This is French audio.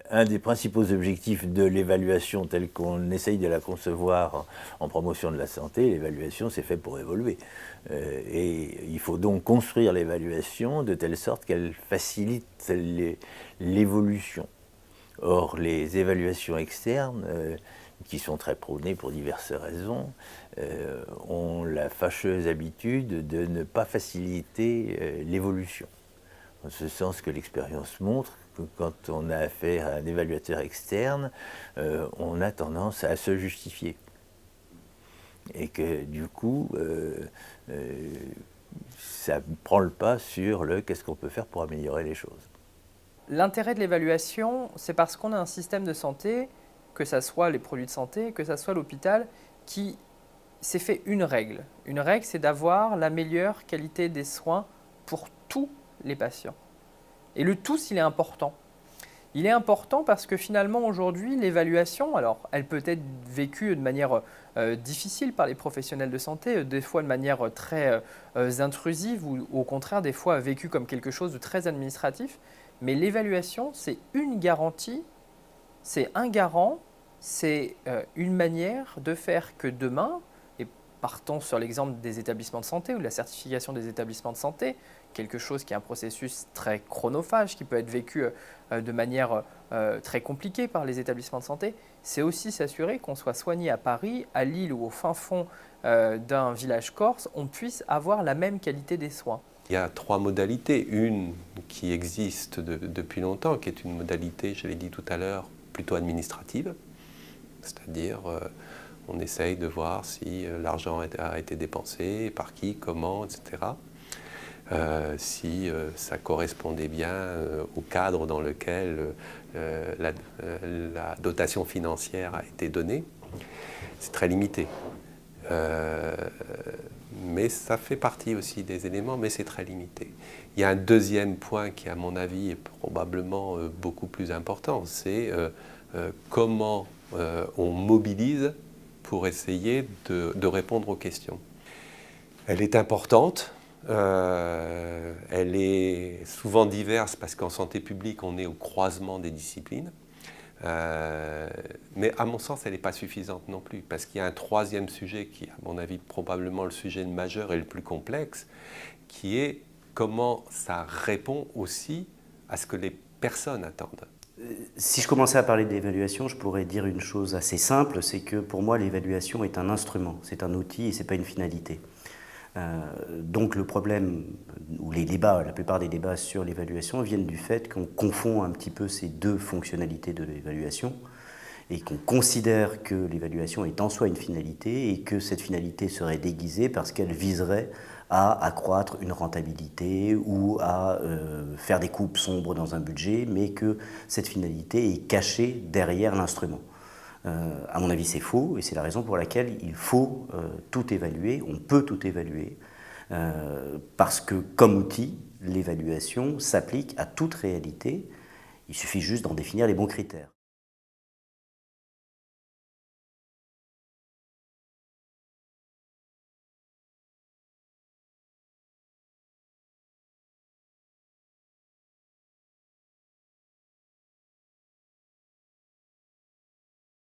un des principaux objectifs de l'évaluation telle qu'on essaye de la concevoir en promotion de la santé, l'évaluation c'est fait pour évoluer. Et il faut donc construire l'évaluation de telle sorte qu'elle facilite l'évolution. Or, les évaluations externes, qui sont très prônées pour diverses raisons, ont la fâcheuse habitude de ne pas faciliter l'évolution. En ce sens que l'expérience montre que quand on a affaire à un évaluateur externe, on a tendance à se justifier. Et que du coup, ça prend le pas sur le qu'est-ce qu'on peut faire pour améliorer les choses. L'intérêt de l'évaluation, c'est parce qu'on a un système de santé, que ce soit les produits de santé, que ce soit l'hôpital, qui s'est fait une règle. Une règle, c'est d'avoir la meilleure qualité des soins pour tous les patients. Et le tous, il est important. Il est important parce que finalement, aujourd'hui, l'évaluation, alors elle peut être vécue de manière difficile par les professionnels de santé, des fois de manière très intrusive ou au contraire, des fois vécue comme quelque chose de très administratif. Mais l'évaluation, c'est une garantie, c'est un garant, c'est une manière de faire que demain, et partons sur l'exemple des établissements de santé ou de la certification des établissements de santé, quelque chose qui est un processus très chronophage, qui peut être vécu de manière très compliquée par les établissements de santé, c'est aussi s'assurer qu'on soit soigné à Paris, à Lille ou au fin fond d'un village corse, on puisse avoir la même qualité des soins. Il y a trois modalités. Une qui existe depuis longtemps, qui est une modalité, je l'ai dit tout à l'heure, plutôt administrative. C'est-à-dire, on essaye de voir si l'argent a été dépensé, par qui, comment, etc. Si ça correspondait bien au cadre dans lequel la dotation financière a été donnée. C'est très limité. Mais ça fait partie aussi des éléments, mais c'est très limité. Il y a un deuxième point qui, à mon avis, est probablement beaucoup plus important, c'est comment on mobilise pour essayer de répondre aux questions. Elle est importante, elle est souvent diverse parce qu'en santé publique, on est au croisement des disciplines. Mais à mon sens, elle n'est pas suffisante non plus, parce qu'il y a un troisième sujet qui est, à mon avis, probablement le sujet majeur et le plus complexe, qui est comment ça répond aussi à ce que les personnes attendent. Si je commençais à parler d'évaluation, je pourrais dire une chose assez simple, c'est que pour moi, l'évaluation est un instrument, c'est un outil et ce n'est pas une finalité. Donc le problème, ou les débats, la plupart des débats sur l'évaluation viennent du fait qu'on confond un petit peu ces deux fonctionnalités de l'évaluation et qu'on considère que l'évaluation est en soi une finalité et que cette finalité serait déguisée parce qu'elle viserait à accroître une rentabilité ou à faire des coupes sombres dans un budget, mais que cette finalité est cachée derrière l'instrument. À mon avis, c'est faux et c'est la raison pour laquelle il faut tout évaluer, on peut tout évaluer, parce que comme outil, l'évaluation s'applique à toute réalité, il suffit juste d'en définir les bons critères.